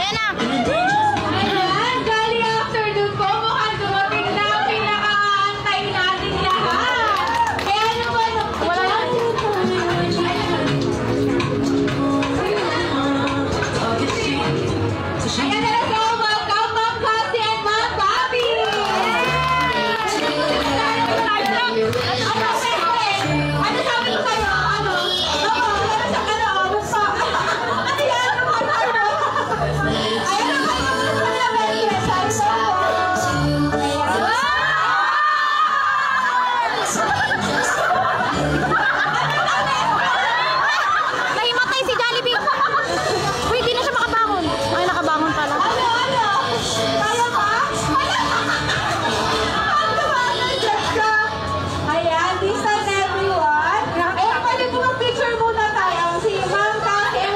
Ayan na. Ayan, jolly afternoon po. Mukhang dumating na ang pinaka-antay natin lahat. Kaya naman, wala lang. Ayan na lang, welcome Ma'am Cassie and Ma'am Bobby. Ano sabi ko kayo? Ano? Nahimatay si Jollibee. Uy, di na siya makabangon. Ay, nakabangon pala. Kaya ba? Ayan, this time everyone. Ayan, pwede po mag-picture muna tayo. Si Ma'am Cassie.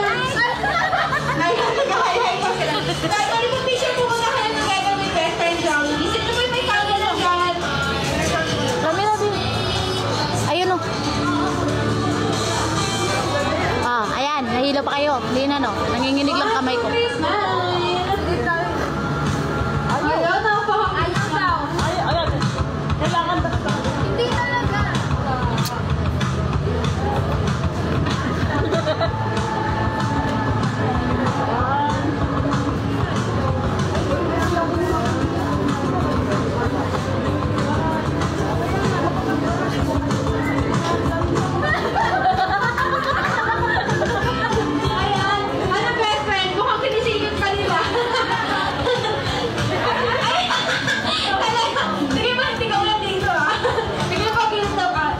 Ayan, nag-hi-hi pa sila. Pwede mag-picture po muna kayo together with best friend Jollibee. Sino po yung may camera na dyan? Rami na din. Ayun o. Ah, ayan. Nahilo pa kayo. Hindi na no. Nanginginig lang kamay ko. Ayun, napaka-ayos daw. Hindi talaga. Ayan, ano best friend? Mukhang sinisingit pa nila. Ay, talaga. Sige ba, hindi ka ulit dito ah. Sige pa,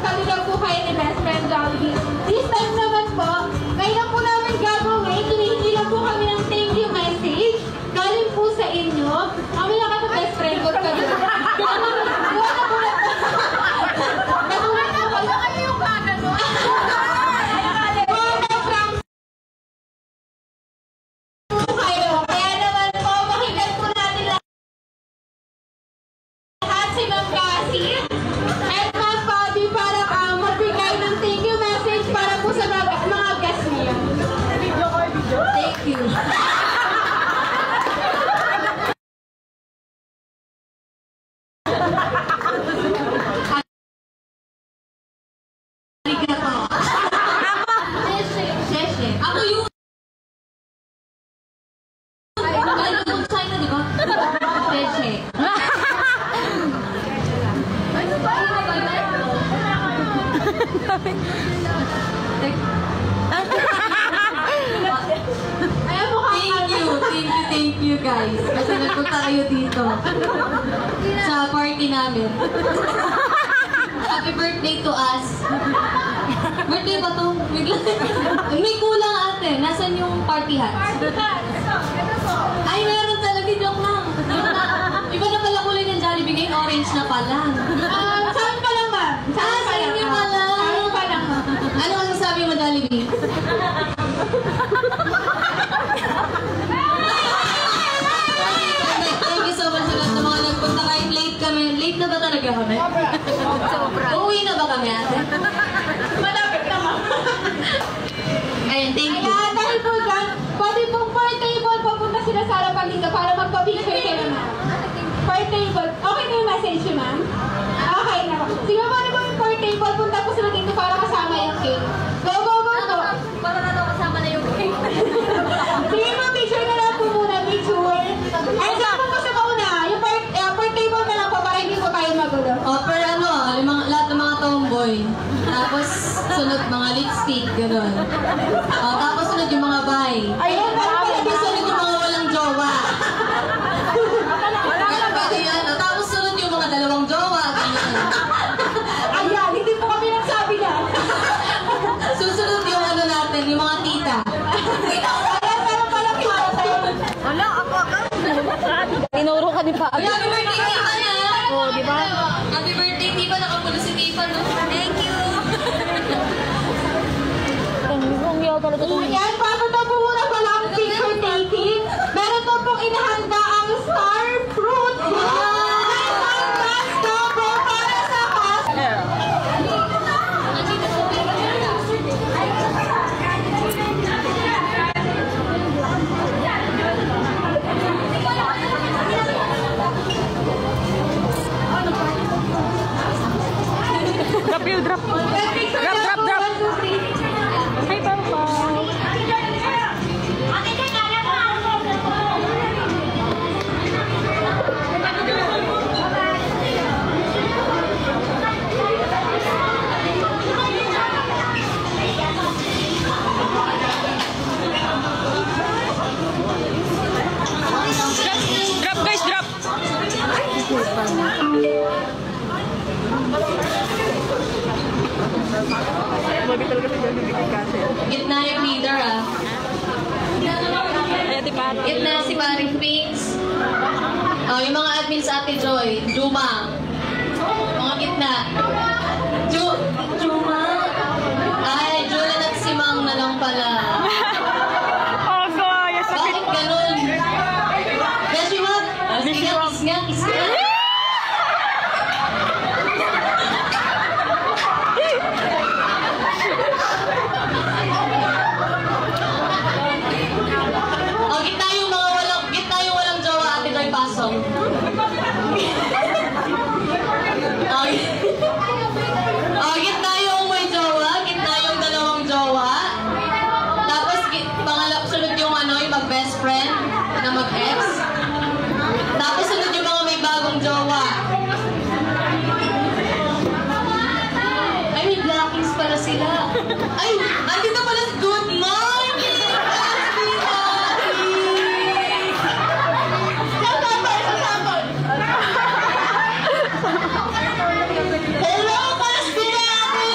kami daw po kayo ni best friend Jollibee. This time naman po, ngayon lang po namin gagawin. Hinihingi lang po kami ng thank you message. Galing po sa inyo. Kami lang kami best friend ko kami. Kaya naman po, pakinggan po natin lahat si Ma'am Cassie at Ma'am Bobby para magbigay ng thank you message para po sa mga guests niyo. Thank you. Arigato. Sheshe. Ako yung galing ng China, di ba? Sheshe. Ano ba? Ayan mo ka. Thank you guys. Kasi nagpunta kayo dito sa party namin. Happy birthday to us. Birthday ba to? May kulang ate. Nasaan yung party hats? Ay, meron talaga. Joke lang. Iba na pala kulay ng Jollibee ngayon. Orange na pala. Saan pa lang ba? Saan pa lang? Saan pa lang? Ano ang sabi mo, Jollibee? Thank you so much sa lahat ng mga nagpunta. Kahit late kami. Late na ba talaga kami? Sobra. Uuwi na ba kami ate? Malapit naman. Ayun, thank you. Ayan, dahil po dyan, pwede pong per table papunta sila sa harapan dito para magpa-picture kayo na. Per table. Okay na yung message yun, ma'am? Okay na po. Sige, pwede po yung per table. Punta po sila dito para kasama yung cake. Go, go, go, go. Para na daw kasama na yung cake. Sige po, picture na lang po muna. Picture. Ay, saan po sa mauna? Yung per table na lang po para hindi po tayo magulo. O, per ano, lahat ng mga tomboy. Tapos, sunod mga lipstick, gano'n. O, tapos sunod yung mga bay. Ayun, Tapos sunod yung mga walang jowa. Ganun ba yan? O, tapos sunod yung mga dalawang jowa, gano'n. ayan, hindi po kami nagsabi na. Susunod yung ano natin, yung mga tita. Ayan, meron pala kita tayo. Wala, ako. Tinuro ka ni pa. Ay, happy birthday, Tifa na! Oo, di ba? Happy birthday, Tifa. Nakapulo si Tifa, no? Thank you! Ang yaw talaga ito. Ayan, bago na po muna pala ang picture taking, meron po pong inahanda ang star fruit. Para sa yung leader, ah. Gitna si Maring Pinks. Oh, yung mga admin sa Ate Joy. Juma. Mga gitna. Juma. Ay, Julian at si Mang na lang pala. Bakit ganun? Beshi, wag. Kiss nga. Oh, gitna yung walang jowa, Ate Joy Pasong. Oh, gitna yung may jowa, gitna yung dalawang jowa. Tapos sunod yung yung mag-best friend na mag-ex. Tapos sunod yung mga may bagong jowa. Ay, may blackings pala sila. Ay, andito pala si Good Morning! Hello, Pastinati!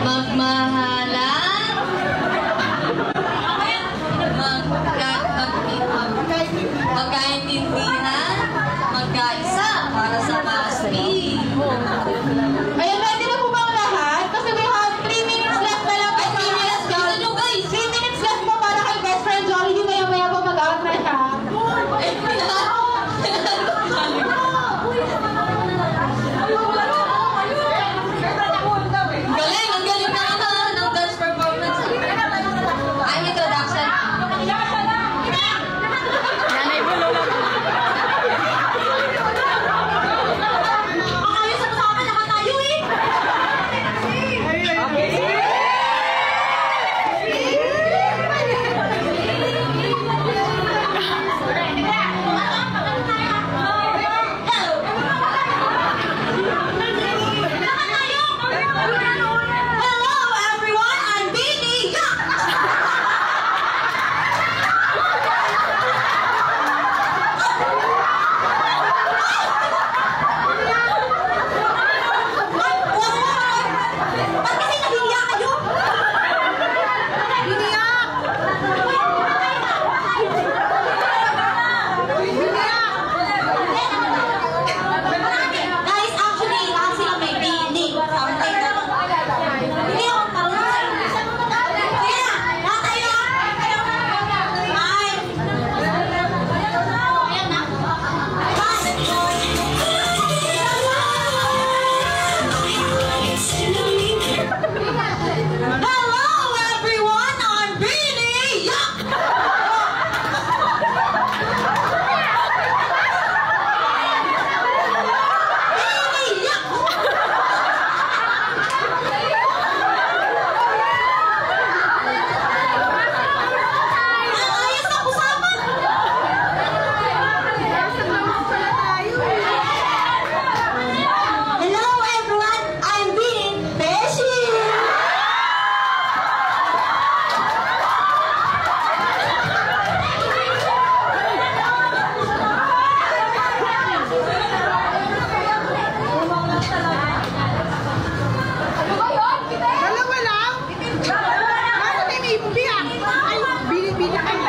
Magmahalan, magkaintindihan, magkaisa para sa Paspi. Ayan, ready na po ba ang lahat? Kasi we have 3 minutes left na lang. Ay, 3 minutes lang nyo, guys! 3 minutes left po para kay best friend Jollibee. Maya-maya po mag-outlet ha. Galing! Ang galing na ng dance performance. Ay, introduction. Nanay Bulo lang. Ayos ako sa akin, nakatayo eh! Hello everyone, I'm Bini! Ba't kasi nag-iiyak kayo? Guys, actually, lahat sila may Bini. Hindi ako marunong sa English. Sige na, lahat tayo na. Ay. Ayan na. Hello everyone, I'm Bini! Ayos na usapan! Hello everyone, I'm Bini Beshi! Dalawa lang? Ano na may biyak? Ay, bili-bili kayo.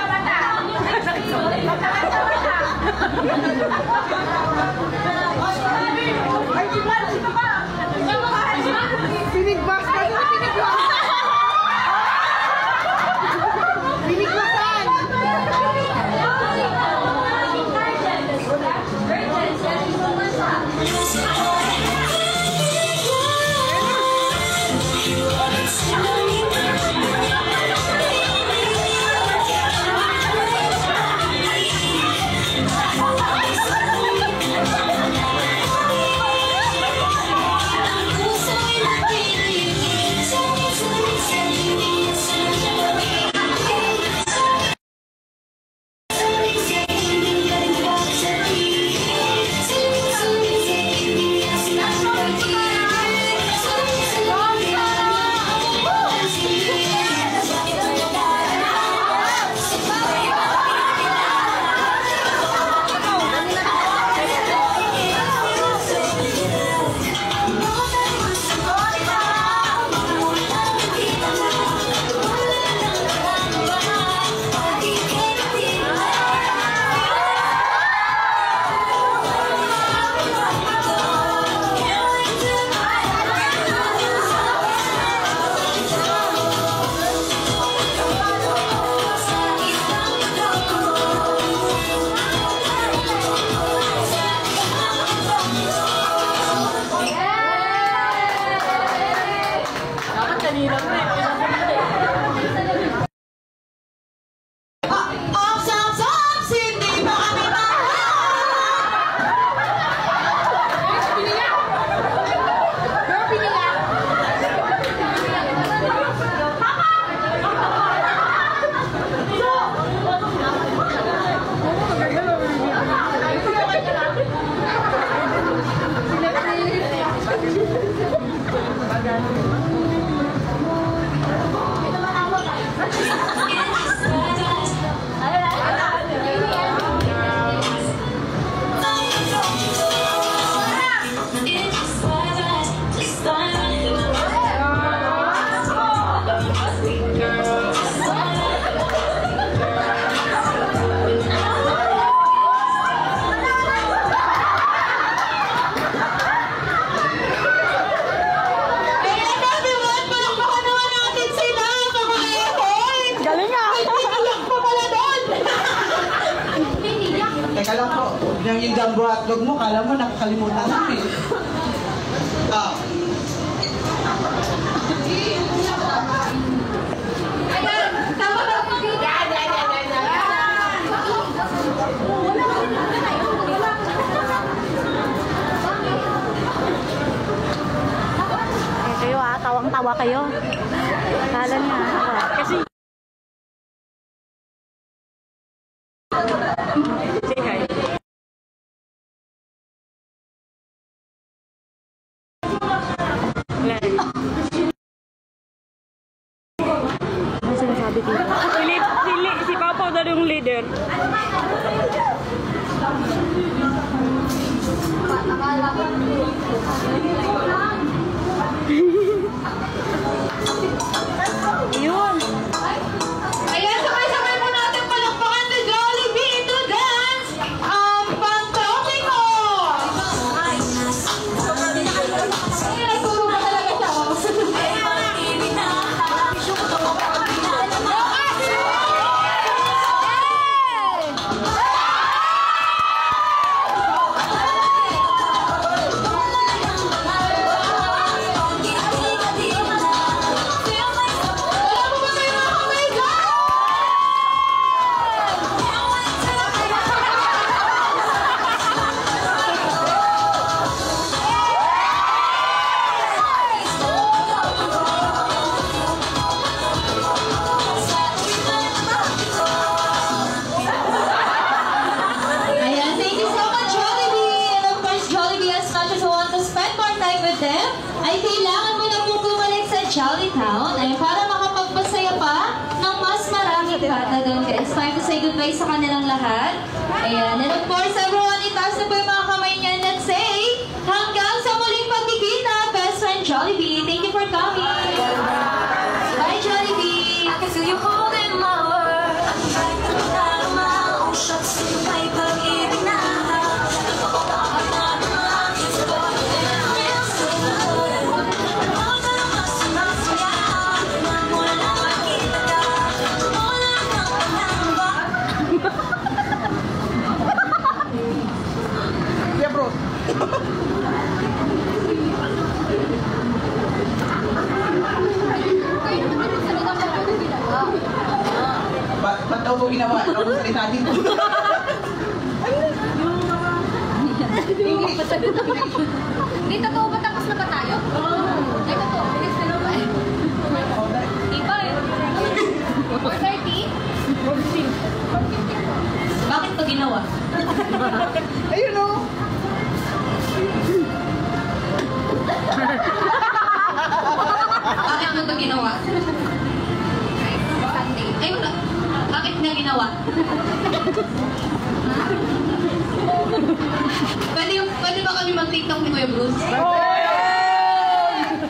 Ay, di ba? Sino ba? Binigbas ka na, binigbas. Binigbasan. Ang puso'y nagpili Teka lang po, yung jumbo hotdog mo, kala mo nakakalimutan namin. Ah. Ayan, tama na po. Kayo tawang-tawa kayo. Kala niya. Kasi ano sinasabi dito? Si Papa daw yung leader. Yun. Ayan, sabay-sabay po natin palakpakan si Jollibee to dance ang Pantropiko! Ayan, nagturo pa talaga siya, oh. Ayan, thank you so much, Jollibee! And of course, Jollibee, as much as I want to spend more time with them, ay kailangan mo na po bumalik sa Jolly Town ay para makapagpasaya pa ng mas maraming bata doon. It's time to say goodbye sa kanilang lahat. Ayan, and of course, everyone, itaas na po yung mga kamay niyan. Let's say, hanggang sa muling pagkikita, best friend Jollibee. Thank you for coming. Bye, Jollibee! I can feel you holding my word. May pag-ibig na Yeah, bro. Ba't daw ito ginawa? Ikaw ang salita dito. Hindi totoo ba tapos na ba tayo? Ay, totoo. Next na ba? Iba eh. 4:30? Bakit to ginawa? Ayun o. Bakit mo to ginawa? Sunday. Ay, wala. Bakit nga ginawa? Pwede ba kami mag-tiktok ni Kuya Bruce?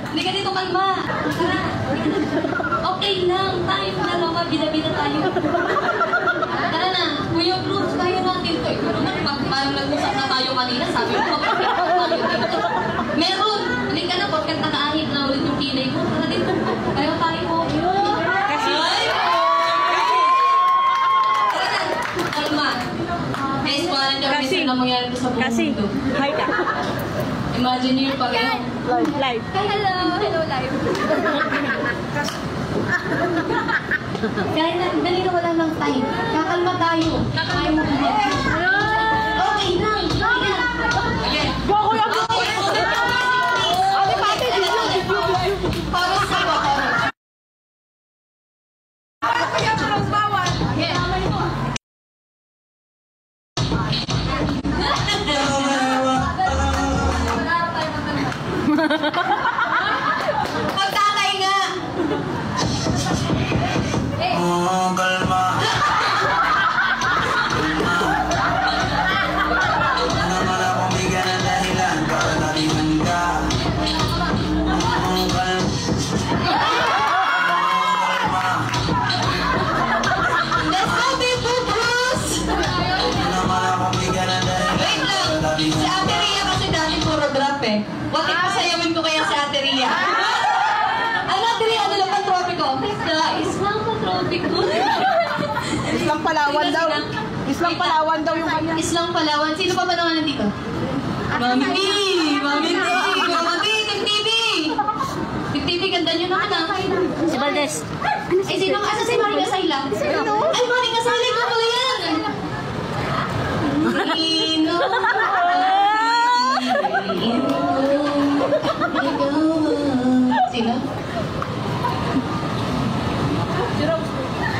Hindi ka dito kalma. Tara. Okay lang. Tayo na lang. Bida-bida tayo. Tara na. Kuya Bruce, tayo natin to. Pero parang nag-usap na tayo kanina. Sabi mo, mag-tiktok tayo dito. Meron. Hindi ka na. Porkat nakaahit na ulit yung kinay mo. Tara dito. Tayo tayo mo. Kasi. Kalma. Guys, parang yung reason na mangyari ko sa buong mundo. Hi ka. Imagine nyo yung pag-ano. Live. Hi, hello! Hello, live. Kaya nalito ko lang ng time. Kakalma tayo. Kaya mo kumag. Okay lang. Again. Go, Kuya Bruce! Ate Pati, para sa baka. Magtatay nga! Oh, kalma. Ano naman akong bigyan ng dahilan para naliman ka. Oh, kalma. Let's go, Bibo Bruce! Ano naman akong bigyan ng dahilan Wait lang. para Si naliman Ate Ria kasi dati puro drop eh. Bakit pasayawin ko kaya si Ate Ria? Ano, Ate Ria? Ano lang pantropiko? Islang pantropiko. Islang Palawan daw. Islang Palawan daw yung kanya. Islang Palawan. Sino pa ba naman nandito? Mami T! Mami T! Mami T! Tip TV! Tip TV, ganda nyo naman ah. Si Valdez. Eh, sino? Asa si Maring Asayla? Ay, Maring Asayla, ikaw pala yan! Rino! Sino?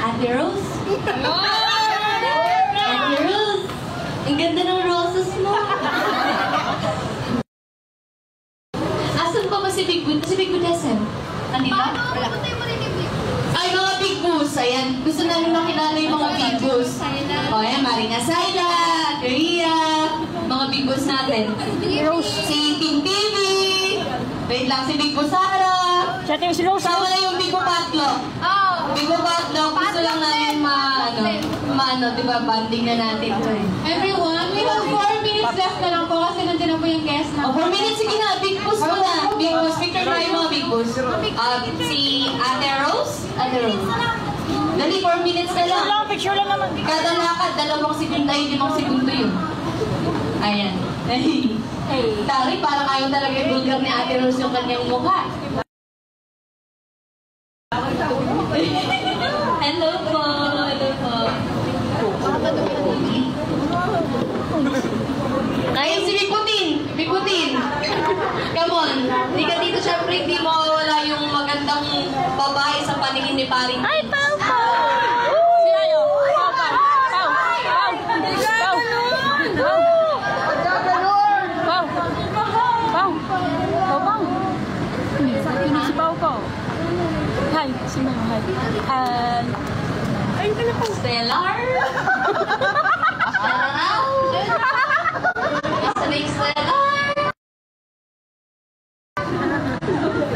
Ate Rose? Ate Rose! Ang ganda ng roses mo! Asan pa ba si Big Boot? Si Big Boot SM? Nandito? Ay, mga Big Boos! Ayan, gusto namin makilala yung mga Big Boos. O, ayan, Maring Asayla, Korea, mga Big Boos natin. Si Team TV, wait lang, si Big Boos Sara. Si Rose. Sama na yung Big Boos Patlo. Big Boos Patlo, gusto lang namin diba, banding na natin. Everyone, we have 4 minutes left na lang po kasi nandiyan na po yung guest na. O, 4 minutes, sige na, Big Boos mo na. Big Boos, picture na yung mga Big Boos. Si Ate Rose. Ate Rose. Dali, 4 minutes na lang. Picture lang naman. Kada lakad, 2 segundo, ay 5 segundo yun. Ayan. Tari, parang ayaw talaga yung vulgar ni Ate Rose yung kanyang mukha. Hello po. Hello po. Kaya si Bigutin. Bigutin. Come on. Hindi ka dito, syempre, hindi mawawala yung magandang babae sa paningin ni Paring. Ay, Pau! Si Ayo. Pau! Pau! Ini si Pau Pau. Hi, si Mayo. Hi. Ayun ka na po. Stellar.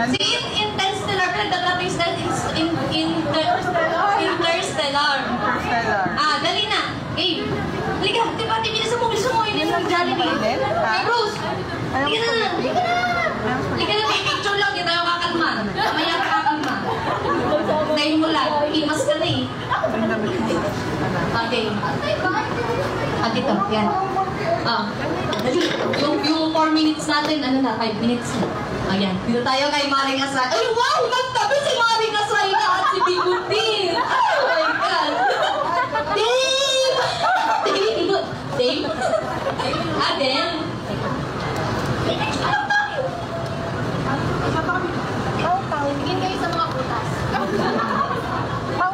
Si Interstellar, pinagdadating sa Interstellar. Dali na. Game. Halika, diba, bilisan mo. Hindi mo nag-Jollibee. Hey, Bruce. Halika na. Halika na, may picture lang. Hindi tayo kakalma. Mamaya ka kakalma. Dahil mo lang. Imas ka na eh. Okay. Dito, yan. Dali. Yung 4 minutes natin, 5 minutes na. Ayan. Dito tayo kay Maring Asayla. Ay, wow! Magtabi si Maring Asayla at si Bigutin. Oh my God. Dave! Dave? Adel? Pau. Tingin kayo sa mga butas. Pau.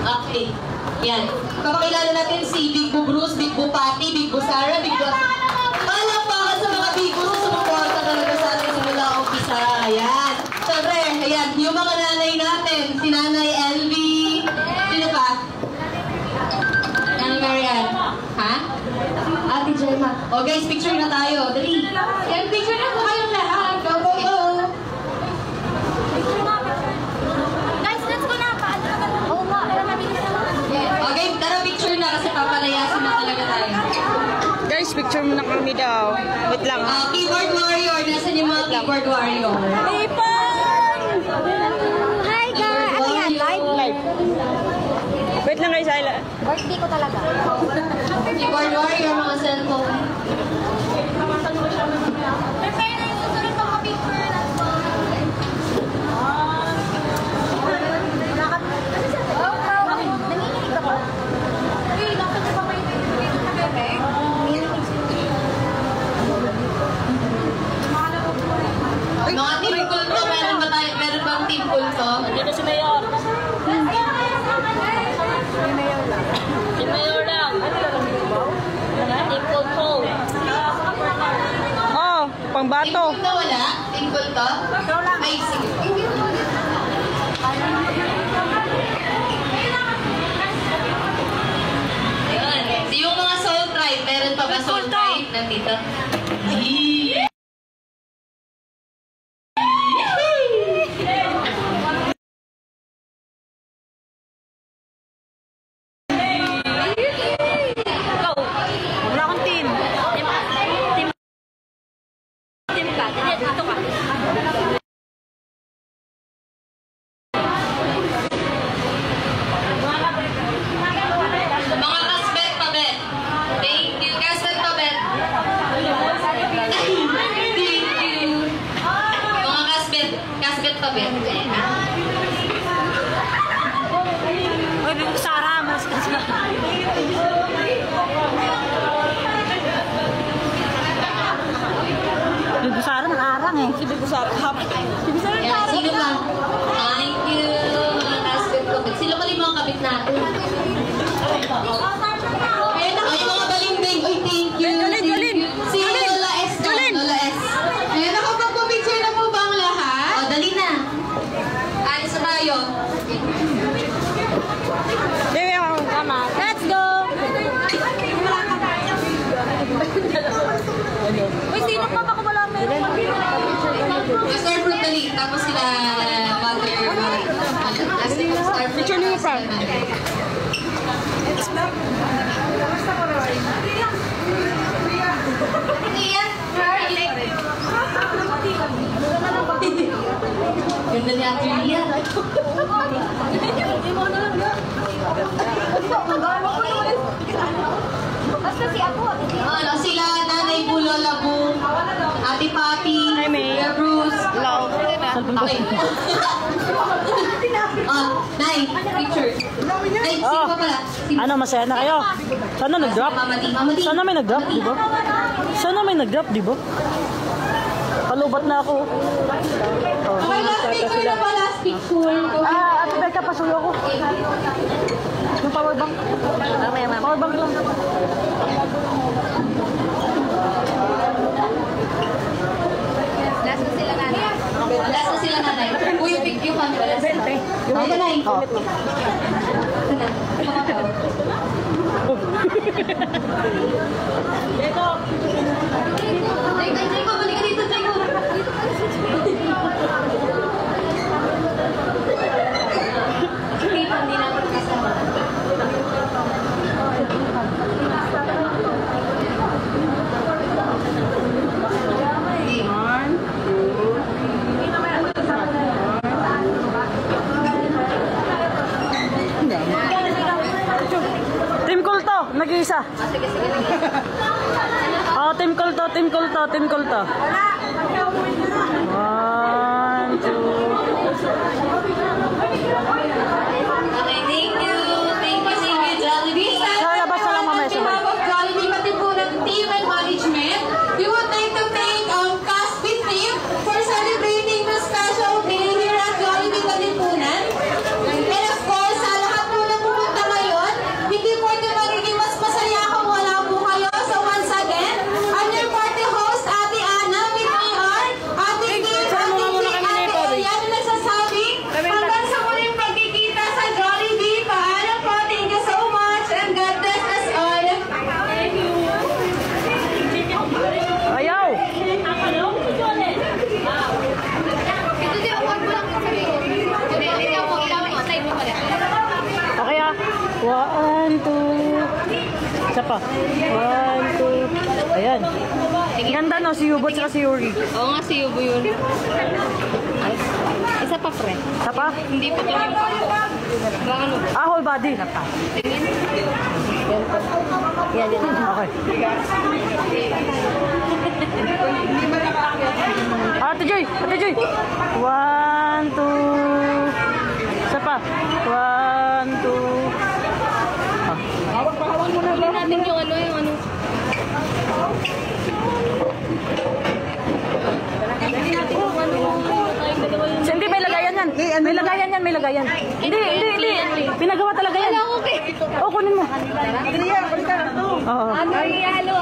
Okay. Yan. Papakilala natin si Big Boo Bruce, Big Boo Patty, Big Boo Sara, Big Boo... Palakpakan sa mga Big Boo na sumuporta talaga sa atin simula umpisa. Ayan. Siyempre, ayan, yung mga nanay natin, si Nanay LV. Sino pa? Nanay Marian. Ha? Ate Gemma. O guys, picture na tayo. Dali. Yan, picture na po kayong lahat. Go, go, go. Guys, let's go na. Paano na ba? Oo nga. Okay, tara picture na kasi papalayasin na talaga tayo. Guys, picture muna kami daw. Wait lang ha. Keyboard warrior. Nasaan yung mga keyboard warrior? Hi, guys. Ano yan? Live. Wait lang guys, Ayla. Birthday ko talaga. Keyboard warrior, mga cellphone. Prepare na yung susunod mga picture. Nanginginig ako. Uy, nakita ko pa yung Mga team kulto, meron bang team kulto? Dito si Mayor. Si Mayor lang. Team Control. Oh, pangbato. Team kulto wala? Team kulto? Ay, sige. Ayun. So, yung mga soul tribe, meron pa ba soul tribe nandito? Wala akong tin. Team ka. Dito ka. kabit natin. Ayan na, ay mga balimbing. Uy, thank you. Jolene. Si Lola S. Lola S. Ayan, nakapagpapicture na po ba ang lahat? O, dali na. Alis na tayo. Let's go! Uy, sino pa baka wala meron? Star fruit dali. Tapos sila butter. Star fruit. Picture niyo pa. Ganda ni Ate Lia. Basta si ako. Ano, sila, Nanay Bu, Lola Bu, Ate Papi, Hi, May. Kuya Bruce. Hello. Okay. Nay, picture. Ay, sino pa pala? Sino? Ano, masaya na kayo? Sana nag-drop? Mama D. Mama D. Sana may nag-drop, di ba? Sana may nag-drop, di ba? Palubat na ako. Oh, Okay, last picture na po, last picture. Ate Becca, pasuyo ako. Yung power bank. Power bank lang. Last na sila nanay. Last na sila, Nanay. Uy, yung pic yung camera. Last na. Okay, Nanay. Oh. Jacob, balik ka dito, Jacob. Hindi na ako kasama. Team Cool to, nag-iisa. Oh, Team Cool to, Team Cool to, Team Cool to. 1, 2. Okay, thank you. Thank you, Jollibee. Kaya basta lang mamaya sabay. Jollibee, pati po ng team and management. We would like to thank Casbit team for celebrating the special day here at Jollibee Kalipunan. And of course, sa lahat po na pumunta ngayon, hindi po ito magiging mas masaya kung wala po kayo. So once again, I'm your party host, Ate Ana, with Mayor, Ate Kim, Ate Vic, Ate Elia, na nagsasabi, hanggang sa muling pagkikita sa Jollibee. Paalam po, thank you so much, and God bless us all. Ayaw! Ito din ako mo lang sabihin. Ikaw mo, side mo pala. Okay ah. 1, 2. Isa pa. 1, 2. Ayan. Ganda no, si Yubo at si Yuri. Oo nga, si Yubo yun. Isa pa, pre. Isa pa? Hindi pa yung pa. Baka ano? Whole body. Yan, yan. Okay. Ate Joy! Ate Joy! 1, 2. Isa pa. 1, 2. Huli natin yung ano, Hindi, may lagayan yan. May lagayan yan, may lagayan. Hindi. Pinagawa talaga yan. Okay. Oo, kunin mo. Oo. Ano yung halo?